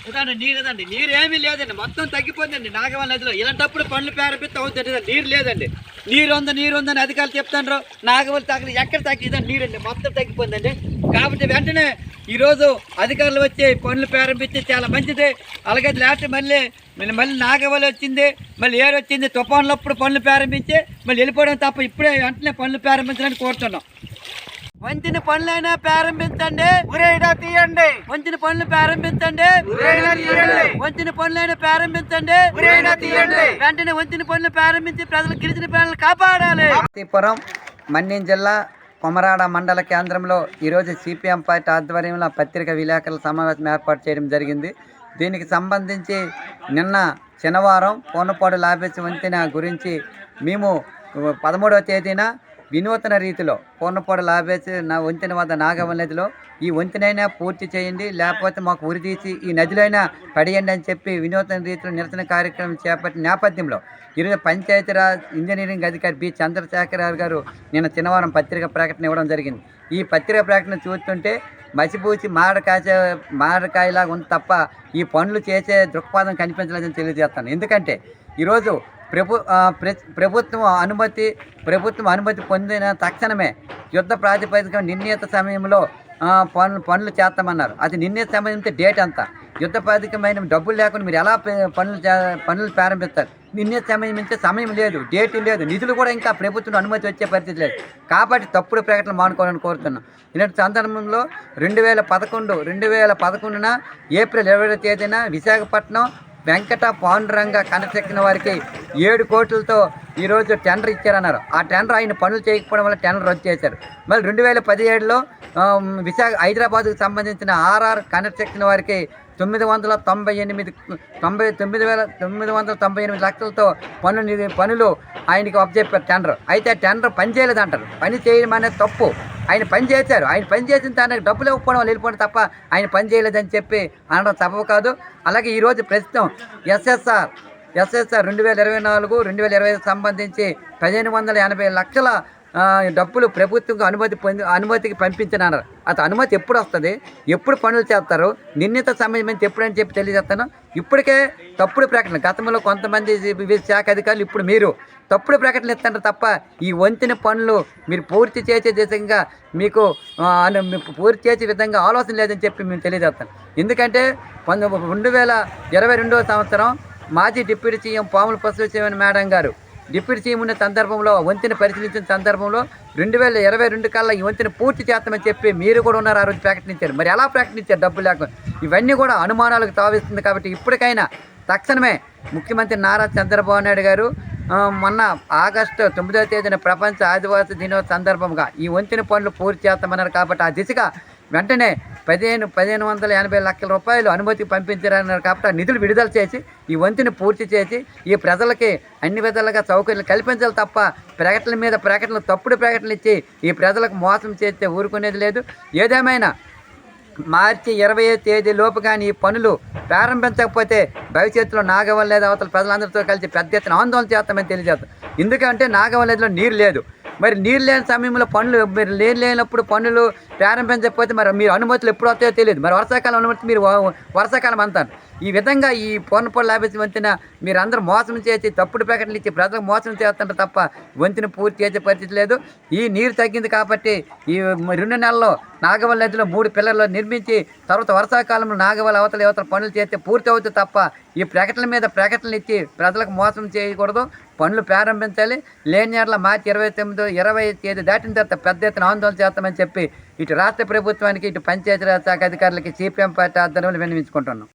ఇదండి నీరు, ఇదండి నీరు ఏమీ లేదండి, మొత్తం తగ్గిపోతుందండి నాగవల్లి నదిలో. ఇలాంటప్పుడు పనులు పేరపిస్తే అవుతుంది. నీరు లేదండి. నీరు ఉందని అధికారులు చెప్తాండ్రు. నాగవల్లి తగ్గ ఎక్కడ తగ్గిదండి నీరండి, మొత్తం తగ్గిపోతుందండి. కాబట్టి వెంటనే ఈరోజు అధికారులు వచ్చి పనులు ప్రారంభిస్తే చాలా మంచిది. అలాగే లాస్ట్ మళ్ళీ నాగవల్లి వచ్చింది, మళ్ళీ ఏరు వచ్చింది, తుఫాన్లప్పుడు పనులు ప్రారంభించి మళ్ళీ వెళ్ళిపోవడం తప్ప ఇప్పుడే వెంటనే పనులు ప్రారంభించాలని కోరుతున్నాం. వంచిన పనులైనా ప్రారంభించండి, ఉరేడా తీయండి. వంచిన పనులు ప్రారంభించండి, ఉరేడా తీయండి. వంచిన పనులైనా ప్రారంభించండి, ఉరేడా తీయండి. వెంటనే వంచిన పనులు ప్రారంభించి ప్రజలు గిరిజన ప్రాణాలు కాపాడాలి. శ్రీపురం మన్యం జిల్లా కొమరాడ మండల కేంద్రంలో ఈరోజు సిపిఎం పార్టీ ఆధ్వర్యంలో పత్రికా విలేకరుల సమావేశం ఏర్పాటు చేయడం జరిగింది. దీనికి సంబంధించి నిన్న శనివారం పూర్ణపాడు లాభేసి వంతెన గురించి మేము 13వ తేదీన వినూతన రీతిలో పూర్ణపాడు లాభేసి వంతెన వద్ద నాగవల్లి నదిలో ఈ వంతెనైనా పూర్తి చేయండి, లేకపోతే మాకు ఉరి తీసి ఈ నదిలో అయినా పడేయండి అని చెప్పి వినూతన రీతిలో నిరసన కార్యక్రమం చేపట్టిన నేపథ్యంలో ఈరోజు పంచాయతీరాజ్ ఇంజనీరింగ్ అధికారి బి చంద్రశేఖరరావు గారు నిన్న శనివారం పత్రికా ప్రకటన ఇవ్వడం జరిగింది. ఈ పత్రికా ప్రకటన చూస్తుంటే మసిపూసి మారకాయలాగా ఉంది తప్ప ఈ పనులు చేసే దృక్పథం కనిపించలేదని తెలియజేస్తాను. ఎందుకంటే ఈరోజు ప్రభుత్వం అనుమతి పొందిన తక్షణమే యుద్ధ ప్రాతిపదిక నిర్ణీత సమయంలో పనులు చేస్తామన్నారు. అది నిర్ణీత సమయం డేట్ అంతా యుద్ధ ప్రాతిపదికమైన డబ్బులు లేకుండా మీరు ఎలా పనులు ప్రారంభిస్తారు? నిర్ణీత సమయం ఇచ్చే సమయం లేదు, డేట్ లేదు, నిధులు కూడా ఇంకా ప్రభుత్వం అనుమతి వచ్చే పరిస్థితి లేదు. కాబట్టి తప్పుడు ప్రకటనలు మానుకోవాలని కోరుతున్నాం. ఇలాంటి సందర్భంలో 2011 ఏప్రిల్ 20వ తేదీన విశాఖపట్నం వెంకట పాండురంగ కన్స్ట్రక్షన్ వారికి 7 కోట్లతో ఈరోజు టెండర్ ఇచ్చారన్నారు. ఆ టెండర్ ఆయన పనులు చేయకపోవడం వల్ల టెండర్ రద్దు చేశారు. మళ్ళీ 2017లో హైదరాబాద్కు సంబంధించిన ఆర్ఆర్ కన్స్ట్రక్షన్ వారికి 998 లక్షలతో పనులు ఆయనకి అప్పచెప్పారు టెండర్. అయితే టెండర్ పని చేయలేదంటారు. పని చేయడం అనేది తప్పు. ఆయన పని చేశారు. ఆయన పని చేసిన తనకు డబ్బులు ఇవ్వకపోవడం వాళ్ళు వెళ్ళిపోవడం తప్ప ఆయన పని చేయలేదని చెప్పి అనడం తప్పు కాదు. అలాగే ఈరోజు ప్రస్తుతం ఎస్ఎస్ఆర్ 2024-2025 సంబంధించి 1580 లక్షల డబ్బులు ప్రభుత్వం అనుమతికి పంపించినారు. అది అనుమతి ఎప్పుడు వస్తుంది, ఎప్పుడు పనులు చేస్తారు, నిర్ణీత సమయం నుంచి ఎప్పుడని చెప్పి తెలియజేస్తాను. ఇప్పటికే తప్పుడు ప్రకటన గతంలో కొంతమంది శాఖ అధికారులు, ఇప్పుడు మీరు తప్పుడు ప్రకటనలు ఇస్తారు తప్ప ఈ వంతెన పనులు మీరు పూర్తి చేసే దిశగా మీకు పూర్తి చేసే విధంగా ఆలోచన లేదని చెప్పి మేము తెలియజేస్తాను. ఎందుకంటే 2022వ సంవత్సరం మాజీ డిప్యూటీ సీఎం పాముల పశుశివన్ మేడం గారు డిప్యూటీ సీఎం ఉన్న సందర్భంలో వంతెన పరిశీలించిన సందర్భంలో 2022 కల్లా ఈ వంతెన పూర్తి చేస్తామని చెప్పి మీరు కూడా ఉన్నారు. ఆ రోజు ప్రకటించారు. మరి ఎలా ప్రకటించారు డబ్బు లేకుండా? ఇవన్నీ కూడా అనుమానాలకు తావిస్తుంది. కాబట్టి ఇప్పటికైనా తక్షణమే ముఖ్యమంత్రి నారా చంద్రబాబు నాయుడు గారు మొన్న ఆగస్టు 9వ తేదీన ప్రపంచ ఆదివాసీ దినోత్సవ సందర్భంగా ఈ వంతెన పనులు పూర్తి చేస్తామన్నారు. కాబట్టి ఆ దిశగా వెంటనే 1580 లక్షల రూపాయలు అనుమతి పంపించారన్నారు. కాబట్టి ఆ నిధులు విడుదల చేసి ఈ వంతెన పూర్తి చేసి ఈ ప్రజలకి అన్ని విధాలుగా సౌకర్యాలు కల్పించాలి తప్ప ప్రకటనల మీద ప్రకటనలు, తప్పుడు ప్రకటనలు ఇచ్చి ఈ ప్రజలకు మోసం చేస్తే ఊరుకునేది లేదు. ఏదేమైనా మార్చి 20వ తేదీ లోపు కానీ ఈ పనులు ప్రారంభించకపోతే భవిష్యత్తులో నాగవల్లి అవతల ప్రజలందరితో కలిసి పెద్ద ఎత్తున ఆందోళన చేస్తామని తెలియజేస్తాం. ఎందుకంటే నాగవల్లిలో నీరు లేదు. మరి నీరు లేని సమయంలో పనులు, మీరు లేనప్పుడు పనులు ప్రారంభించకపోతే మరి మీరు అనుమతులు ఎప్పుడు వస్తాయో తెలియదు. మరి వర్షాకాలం అనుమతి మీరు వర్షాకాలం అంటారు. ఈ విధంగా ఈ పూర్ణపాడు లాభేసి వంతెన మీరు అందరూ మోసం చేసి తప్పుడు ప్రకటనలు ఇచ్చి ప్రజలకు మోసం చేస్తుంటారు తప్ప వంతెన పూర్తి చేసే పరిస్థితి లేదు. ఈ నీరు తగ్గింది కాబట్టి ఈ 2 నెలల్లో నాగవల్లి నదిలో 3 పిల్లర్లు నిర్మించి తర్వాత వర్షాకాలంలో నాగవల్లి అవతల పనులు చేస్తే పూర్తి అవుతుంది తప్ప ఈ ప్రకటనల మీద ప్రకటనలు ఇచ్చి ప్రజలకు మోసం చేయకూడదు. పనులు ప్రారంభించాలి. లేని ఏళ్ళ మార్చి 20 తేదీ దాటిన తర్వాత పెద్ద ఎత్తున ఆందోళన చేస్తామని చెప్పి ఇటు రాష్ట్ర ప్రభుత్వానికి, ఇటు పంచాయతీరాజ్ శాఖ అధికారులకి సిపిఎం పార్టీ ఆధ్వర్యంలో విన్నవించుకుంటున్నాం.